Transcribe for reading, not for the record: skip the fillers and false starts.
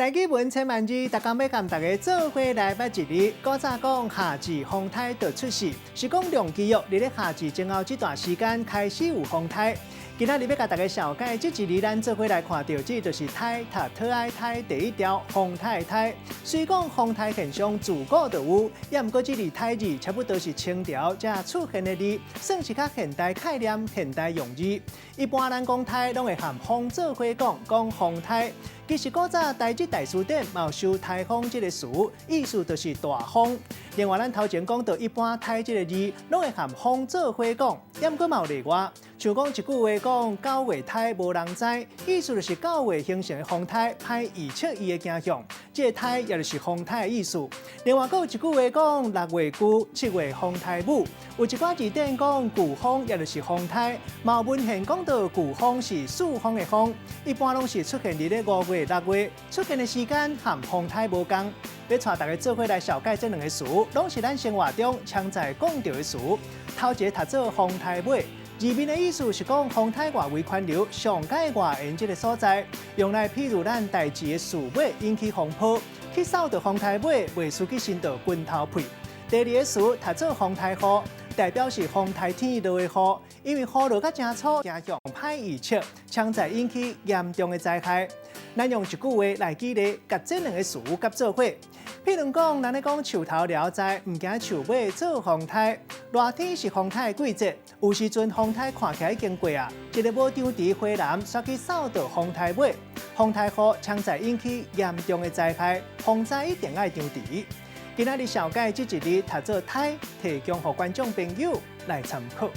大基本千万字，大家要跟大家做伙来捌一字。古早讲夏至风台就出世，是讲量基玉伫咧夏至前后这段时间开始有风台。今仔日要甲大家小解这一字，咱做伙来看到，这就是台读特爱台第一条风台的台。虽讲风台现象自古就有，也毋过这字台字差不多是清朝才出现的字，算是较现代概念、现代用语。一般咱讲台，拢会含风做伙讲风台。其实古早台籍大词典嘛有收台风这个词，意思就是大风。另外，咱头前讲到一般台这个字，拢会含风做伙讲，也毋过嘛有例外。像讲一句话讲九月台无人知，意思就是9月形成的风台歹预测伊的走向，这个台也就是风台的意思。另外，还有一句话讲6月句，7月风台舞。有一寡字典讲飴风也就是风台，嘛有文献讲到飴风是四风的风，一般拢是出现伫咧5月、6月，出现的时间和风台无同。要带大家做伙来小解这两个词，拢是咱生活中常在讲到的词。头一个读做风台尾。字面的意思是讲风台外围宽流上界外缘这个所在，用来譬如咱代志的树尾引起风波，去扫到风台尾，袂输去伸到拳头皮。第二个词读做风台雨，代表是风台天落的雨，因为雨落甲真粗，影响歹预测，常在引起严重的灾害。咱用一句话来举例，甲这两个词夹做伙。譬如讲，咱咧讲树头聊斋，唔惊树尾做风台。热天是风台的季节，有时阵风台看起来已经过啊，一个无张持花篮刷去扫到风台尾，风台雨常在引起严重的灾害，风灾一定爱张持。今仔日小解这一字读做台，提供给观众朋友来参考。